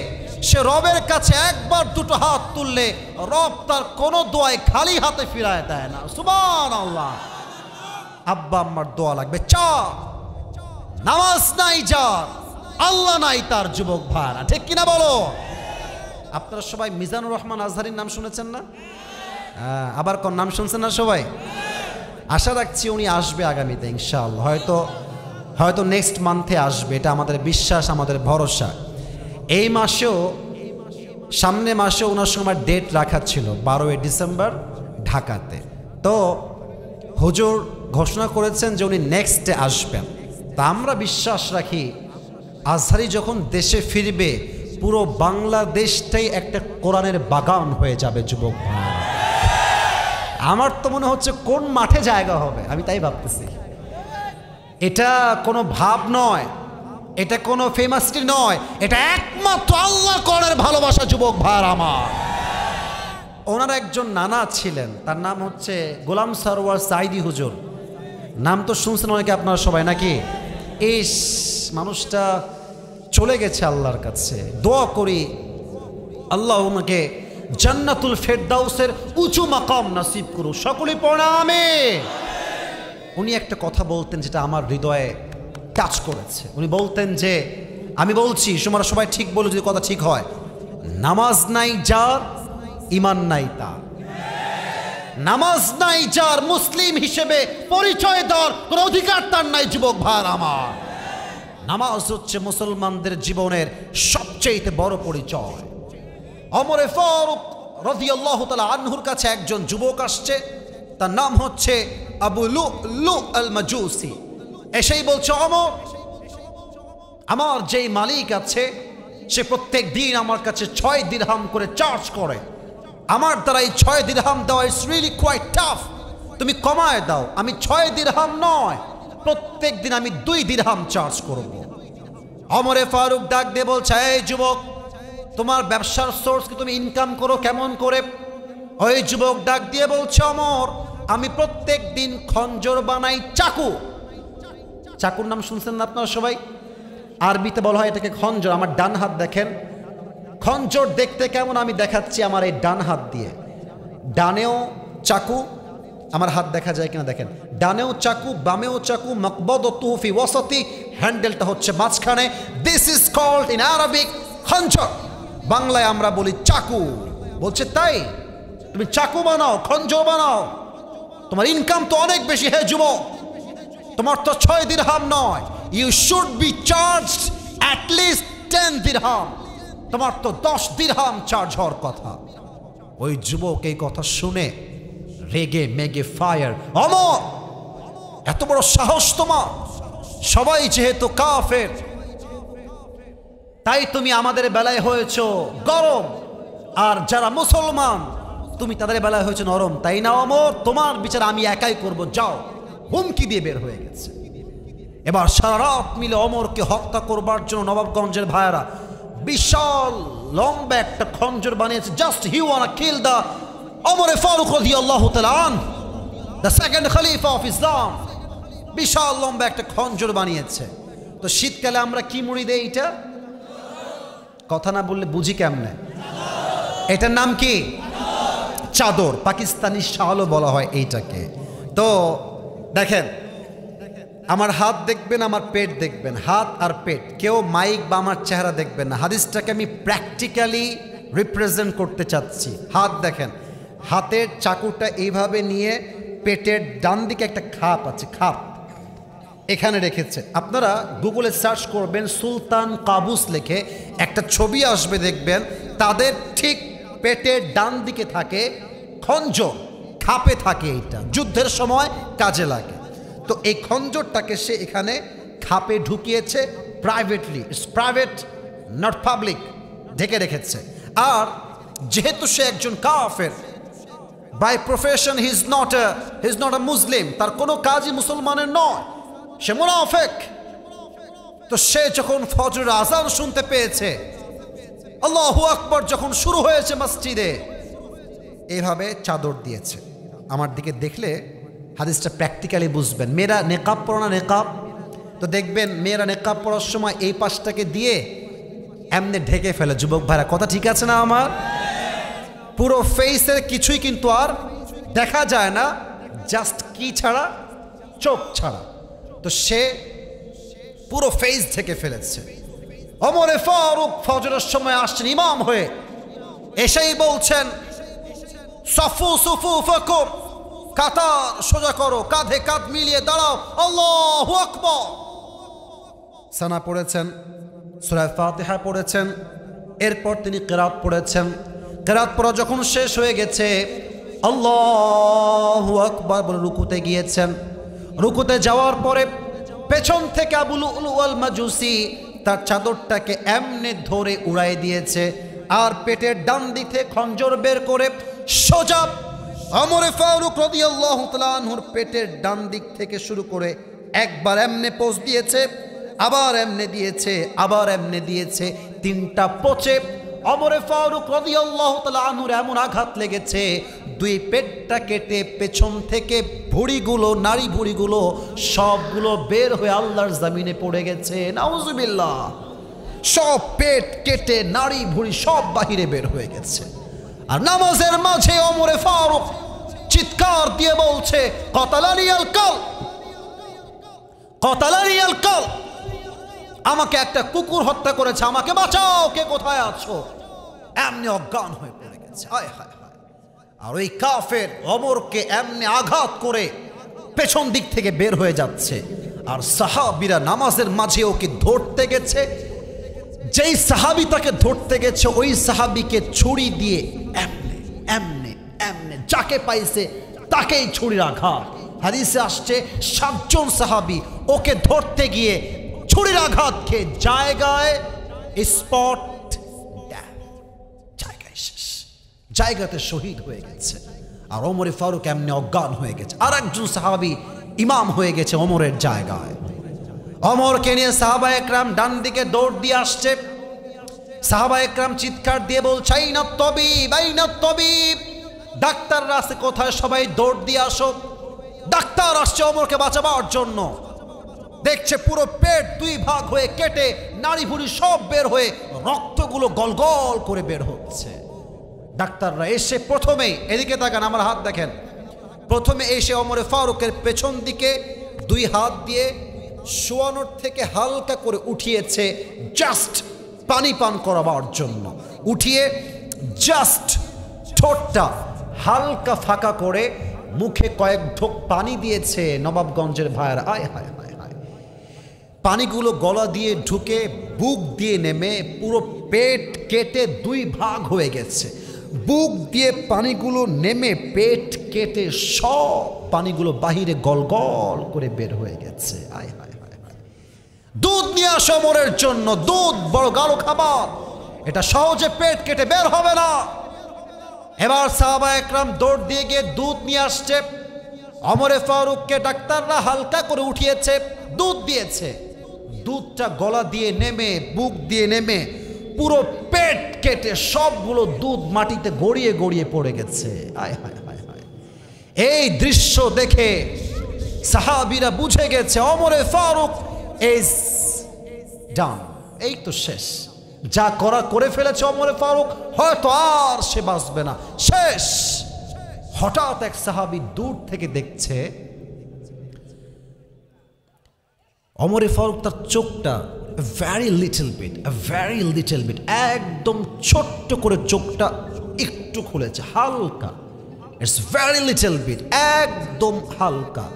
সে রবের কাছে একবার দুটো হাত তুললে রব তার কোনো দোয়ায় খালি হাতে ফিরায় দেয় না। সুবহানাল্লাহ। আব্বা আম্মার দোয়া লাগবে, চা নামাজ নাই যার, আল্লাহ নাই তার যুবক ভাইরা, ঠিক কিনা বলো? আপনারা সবাই মিজানুর রহমান আজহারির নাম শুনেছেন না? আবার কোন নাম শুনছেন না সবাই? আশা রাখছি উনি আসবে আগামীতে ইনশাআল্লাহ, হয়তো নেক্সট মান্থে আসবে, এটা আমাদের বিশ্বাস, আমাদের ভরসা। এই মাসেও, সামনে মাসে ওনার সময় ডেট রাখা ছিল 12ই ডিসেম্বর ঢাকাতে। তো হুজুর ঘোষণা করেছেন যে উনি নেক্সটে আসবেন। তা আমরা বিশ্বাস রাখি আজহারি যখন দেশে ফিরবে পুরো বাংলাদেশটাই একটা কোরআনের বাগান হয়ে যাবে যুবক ভাই। আমার তো মনে হচ্ছে কোন মাঠে জায়গা হবে, আমি তাই ভাবতেছি। এটা কোনো ভাব নয়, এটা কোনো ফেমাসটি নয়, এটা একমাত্র আল্লাহ কোরআনের ভালোবাসা যুবক ভাই আমার। ওনার একজন নানা ছিলেন, তার নাম হচ্ছে গোলাম সরওয়ার সাইদি হুজুর। নাম তো শুনছেন অনেকে আপনারা সবাই নাকি? ইস, মানুষটা চলে গেছে আল্লাহর কাছে। দোয়া করি আল্লাহ ওনাকে জান্নাতুল ফেরদাউসের উঁচু মাকাম নসিব করুক। সকলে পড়া আমিন। উনি একটা কথা বলতেন যেটা আমার হৃদয়ে টাচ করেছে। উনি বলতেন যে, আমি বলছি তোমরা সবাই ঠিক বলো যদি কথা ঠিক হয়, নামাজ নাই যার ঈমান নাই তার। নামাজ নাই যার মুসলিম হিসেবে পরিচয় দেওয়ার কোনো অধিকার তার নাই যুবক ভাই আমার। নামাজ হচ্ছে মুসলমানদের জীবনের সবচেয়ে বড় পরিচয়। ওমর ফারুক রাদিয়াল্লাহু তাআলা আনহুর কাছে একজন যুবক আসছে, তার নাম হচ্ছে আবু লুলু আল মাজুসি। এসেই বলছে, ওমর, আমার যেই মালিক আছে সে প্রত্যেক দিন আমার কাছে 6 দিরহাম করে চার্জ করে। আমার দ্বারা এই 6 দিরহাম দেওয়া ইটস রিয়েলি কোয়াইট টাফ। তুমি কমায় দাও। আমি 6 দিরহাম নয়, প্রত্যেক দিন আমি 2 দিরহাম চার্জ করব। ওমরে ফারুক ডাক দিয়ে বলছে, এই যুবক, তোমার ব্যবসার সোর্স কি, তুমি ইনকাম করো কেমন করে? ওই যুবক ডাক দিয়ে বলছে, ওমর, আমি প্রত্যেক দিন খঞ্জর বানাই, চাকু। চাকুর নাম শুনছেন না আপনারা সবাই? আরবিতে বলা হয় এটাকে খঞ্জর। আমার ডান হাত দেখেন, খঞ্জর দেখতে কেমন আমি দেখাচ্ছি আমার এই ডান হাত দিয়ে। ডানেও চাকু, আমার হাত দেখা যায় কিনা দেখেন, ডানেও চাকু বামেও চাকু, মাকবাদাতুহু ফি ওয়াসাতি, হ্যান্ডেলটা হচ্ছে মাঝখানে। This is called in Arabic খঞ্জর। বাংলায় আমরা বলি চাকু। বলছে তাই তুমি চাকু বানাও, খঞ্জর বানাও, তোমার ইনকাম তো অনেক বেশি। হে যুবক, তোমার তো 6 দিরহাম নয়, you should be charged at least 10 দিরহাম। তোমার তো 10 দিরহাম চার্জ হওয়ার কথা। ওই যুবক এই কথা শুনে রেগে মেগে ফায়ার, ওমর, এত বড় সাহস তোমার! সবাই যেহেতু কাফের, তাই তুমি আমাদের বেলায় হয়েছো গরম, আর যারা মুসলমান তুমি তাদের বেলায় হয়েছে নরম, তাই না ওমর? তোমার বিচার আমি একাই করব, যাও। হুমকি দিয়ে বের হয়ে গেছে। এবার সারা রাত মিলে ওমরকে হত্যা করবার জন্য নবাবগঞ্জের ভাইয়েরা বিশাল লম্বা একটা খঞ্জর বানিয়েছে। Just he want to kill the Omar Farooq রাদিয়াল্লাহু তাআলা আনহু, দ্য সেকেন্ড খলিফা অফ ইসলাম। বিশাল লম্বা একটা খঞ্জর বানিয়েছে। তো শীতকালে আমরা কি মুড়ি দেই? এটা কথা না বললে বুঝি কেমনে? এটার নাম কি? চাদর। পাকিস্তানি শালও বলা হয় এইটাকে। তো দেখেন, আমার হাত দেখবেন, আমার পেট দেখবেন, হাত আর পেট। কেউ মাইক বা আমার চেহারা দেখবেন না। হাদিসটাকে আমি প্র্যাকটিক্যালি রিপ্রেজেন্ট করতে চাচ্ছি। হাত দেখেন, হাতের চাকুটা এইভাবে নিয়ে পেটের ডান দিকে একটা খাপ আছে, খাপ এখানে রেখেছে। আপনারা গুগলে সার্চ করবেন সুলতান কাবুস লিখে, একটা ছবি আসবে, দেখবেন তাদের ঠিক পেটের ডান দিকে থাকে খঞ্জর, খাপে থাকে, এইটা যুদ্ধের সময় কাজে লাগে। তো এই খঞ্জরটাকে সে এখানে খাপে ঢুকিয়েছে privately, it's private not public, ঢেকে রেখেছে। আর যেহেতু সে একজন কাফের, by profession he is not a Muslim, তার কোনো কাজই মুসলমানের নয়, সে মুনাফিক। তো সে যখন ফজরের আযান শুনতে পেয়েছে, আল্লাহু আকবার যখন শুরু হয়েছে মসজিদে, এইভাবে চাদর দিয়েছে। আমার দিকে দেখলে হাদিসটা প্র্যাকটিক্যালি বুঝবেন। মেয়েরা নেকাব পরো না, নেকাব তো দেখবেন মেয়েরা নেকাব পরার সময় এই পাশটাকে দিয়ে এমনি ঢেকে ফেলে। যুবক ভাইরা, কথা ঠিক আছে না আমার? পুরো ফেসের কিছুই কিন্তু আর দেখা যায় না, জাস্ট কি ছাড়া, চোখ ছাড়া। তো সে পুরো ফেস ঢেকে ফেলেছে। ওমরে ফারুক ফজরের সময় আসছেন ইমাম হয়ে, এসেই বলছেন সাফু সুফুফাকুম, কাতার সোজা করো, কাঁধে কাঁধ মিলিয়ে দাঁড়াও, আল্লাহু আকবার। সানা পড়েছেন, সূরা ফাতিহা পড়েছেন, এরপর তিনি কিরাত পড়েছেন। কিরাত পড়া যখন শেষ হয়ে গেছে, আল্লাহু আকবার বলে রুকুতে গিয়েছেন। রুকুতে যাওয়ার পরে পেছন থেকে আবু লুলু আল মাজুসি তার চাদরটাকে এমনি ধরে উড়াই দিয়েছে, আর পেটের ডান দিক থেকে খঞ্জর বের করে সোজা ওমরে ফারুক রাদিয়াল্লাহু তাআলা আনহুর পেটের ডান দিক থেকে শুরু করে একবার এমনে পোজ দিয়েছে, আবার এমনে দিয়েছে, আবার এমনে দিয়েছে, তিনটা পোচে ওমরে ফারুক রাদিয়াল্লাহু তাআলা আনহুর এমন আঘাত লেগেছে, দুই পেটটা কেটে পেছন থেকে ভুঁড়িগুলো, নারী ভুঁড়িগুলো সবগুলো বের হয়ে আল্লাহর জমিনে পড়ে গেছে। নাউজুবিল্লাহ। সব পেট কেটে নারী ভুঁড়ি সব বাহিরে বের হয়ে গেছে। আর নামাজের মাঝে ওমরে ফারুক চিৎকার দিয়ে বলছে, কতালানি আল কাল, কতালানি আল কাল, আমাকে একটা কুকুর হত্যা করেছে, আমাকে বাঁচাও, কে কোথায় আছো? এমনি অজ্ঞান হয়ে পড়ে গেছে। হায় হায় হায়। আর ওই কাফের ওমরকে এমনি আঘাত করে পেছন দিক থেকে বের হয়ে যাচ্ছে, আর সাহাবীরা নামাজের মাঝে ওকে ধরতে গেছে। যেই সাহাবী তাকে ধরতে গেছে, ওই সাহাবীকে ছুরি দিয়ে এমনে এমনে এমনে যাকে পাইছে তাকেই ছুরির আঘাত। হাদিসে আসছে 7 জন সাহাবী ওকে ধরতে গিয়ে ছুরির আঘাত খেয়ে জায়গায় স্পট, জায়গায় শেষ, জায়গাতে শহীদ হয়ে গেছে। আর ওমরে ফারুক এমনি অজ্ঞান হয়ে গেছে। আর একজন সাহাবী ইমাম হয়ে গেছে ওমরের জায়গায়। ওমরকে নিয়ে সাহাবা একরাম ডান দিকে দৌড় দিয়ে আসছে। সাহাবা একরাম চিৎকার দিয়ে বলছে, আইনা তবিব, আইনা তবিব, ডাক্তাররা আছে কোথায়? সবাই দৌড় দিয়ে আসো। ডাক্তার আসছে ওমরকে বাঁচাবার জন্য। দেখছে পুরো পেট 2 ভাগ হয়ে কেটে নাড়ি ভুঁড়ি সব বের হয়ে রক্তগুলো গলগল করে বের হচ্ছে। ডাক্তাররা এসে প্রথমেই, এদিকে তাকান, আমার হাত দেখেন, প্রথমে এসে ওমরে ফারুকের পেছন দিকে 2 হাত দিয়ে শোয়ানোর থেকে হালকা করে উঠিয়েছে, জাস্ট পানি পান করাবার জন্য। উঠিয়ে জাস্ট ঠোঁটটা হালকা ফাঁকা করে মুখে কয়েক ঢোক পানি দিয়েছে। নবাবগঞ্জের ভাইয়েরা, আয় হায় হায় হায়, পানিগুলো গলা দিয়ে ঢুকে বুক দিয়ে নেমে পুরো পেট কেটে 2 ভাগ হয়ে গেছে। বুক দিয়ে পানিগুলো নেমে পেট কেটে সব পানিগুলো বাহিরে গলগল করে বের হয়ে গেছে। আয় হায় হায় হায়। দুধ নিয়ে আসো ওমরের জন্য, দুধ বড় গাঢ় খাবার, এটা সহজে পেট কেটে বের হবে না। এবার সাহাবা একরাম দৌড় দিয়ে গিয়ে দুধ নিয়ে আসছে। ওমরে ফারুককে ডাক্তাররা হালকা করে উঠিয়েছে, দুধ দিয়েছে। দুধটা গলা দিয়ে নেমে, বুক দিয়ে নেমে পুরো পেট কেটে সবগুলো দুধ মাটিতে গড়িয়ে গড়িয়ে পড়ে গেছে। আয় হায় হায় হায়। এই দৃশ্য দেখে সাহাবীরা বুঝে গেছে ওমরে ফারুক ইজ ডান, এই তো শেষ, যা করা করে ফেলেছে ওমরে ফারুক, হয়তো আর সে বাঁচবে না, শেষ। হঠাৎ এক সাহাবী দূর থেকে দেখছে ওমরে ফারুক তার চোখটা ভ্যারি লিটল বিট একদম ছোট্ট করে চোখটা একটু খুলেছে, হালকা ইটস ভেরি লিটল বিট, একদম হালকা।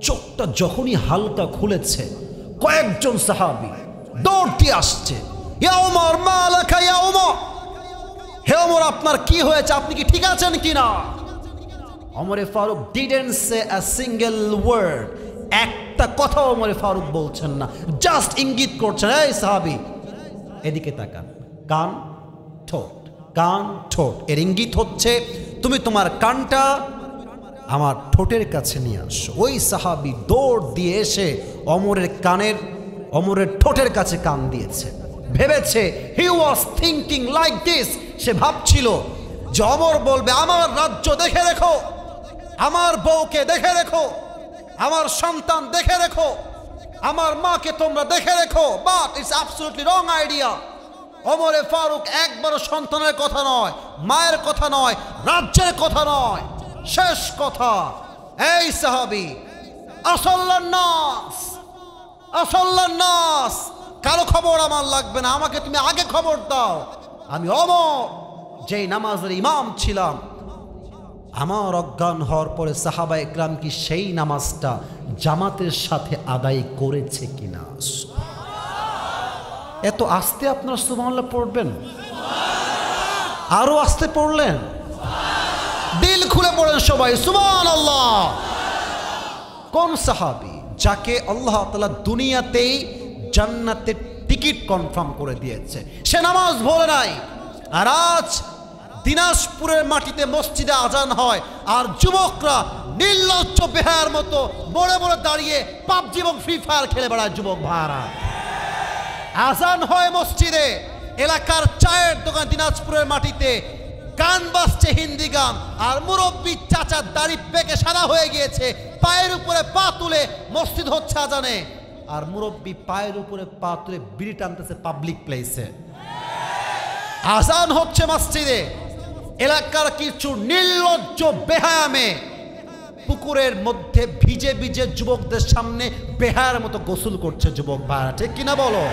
চোখটা যখনই হালকা খুলেছে, কয়েকজন সাহাবী দৌড় দিয়ে আসছে, ইয়া ওমর মা লাকা ইয়া ওমর, হে ওমর আপনার কি হয়েছে, আপনি কি ঠিক আছেন কিনা? ওমরে ফারুক didn't say a single word, একটা কথা ওমরে ফারুক বলছেন না, জাস্ট ইঙ্গিত করছেন, এই সাহাবী এদিকে তাকান, কান ঠোঁট, কান ঠোঁট। এর ইঙ্গিত হচ্ছে তুমি তোমার কানটা আমার ঠোঁটের কাছে নিয়ে আসো। ওই সাহাবী দৌড় দিয়ে এসে অমরের ঠোঁটের কাছে কান দিয়েছে। ভেবেছে, হি ওয়াজ থিঙ্কিং লাইক দিস, সে ভাবছিল যে অমর বলবে আমার রাজ্য দেখে রেখো, আমার বউকে দেখে রেখো, আমার সন্তান দেখে রেখো, আমার মাকে তোমরা দেখে রেখো। But it's absolutely wrong idea. ওমরে ফারুক একবারও সন্তানের কথা নয়, মায়ের কথা নয়, রাজ্যের কথা নয়, শেষ কথা, এই সাহাবী আসল্লান নাস, কারো খবর আমার লাগবে না, আমাকে তুমি আগে খবর দাও। আমি ওমর যেই নামাজের ইমাম ছিলাম, আমার অজ্ঞান হওয়ার পরে সাহাবা একরাম কি সেই নামাজটা জামাতের সাথে আদায় করেছে কিনা? এত আস্তে আপনারা সুবহানাল্লাহ পড়বেন, আরো আস্তে পড়লেন, দিল খুলে পড়েন সবাই সুবহানাল্লাহ। কোন সাহাবী যাকে আল্লাহ তাআলা দুনিয়াতেই জান্নাতের টিকিট কনফার্ম করে দিয়েছে, সে নামাজ ভোলে নাই, আর আজ দিনাজপুরের মাটিতে মসজিদে আজান হয় আর যুবকরা নির্লজ্জ বেহায়ার মতো বড়ে বড়ে দাঁড়িয়ে পাবজি এবং ফ্রি ফায়ার খেলে বেড়ায়। যুবক ভাড়া আজান হয় মসজিদে, এলাকার চায়ের দোকান দিনাজপুরের মাটিতে গান বাজছে, হিন্দি গান, আর মুরব্বী চাচার দাড়ি পেকে সাদা হয়ে গিয়েছে, পায়ের উপরে পা তুলে মসজিদ হচ্ছে আজানে, আর মুরব্বী পায়ের উপরে পা তুলে বিড়ি টানতেছে পাবলিক প্লেসে। আজান হচ্ছে মসজিদে, এলাকার কিছু নির্লজ্জ বেহায়ামে পুকুরের মধ্যে ভিজে ভিজে যুবকদের সামনে বেহায়ার মতো গোসল করছে। যুবক ভাইরা ঠিক কিনা বলো?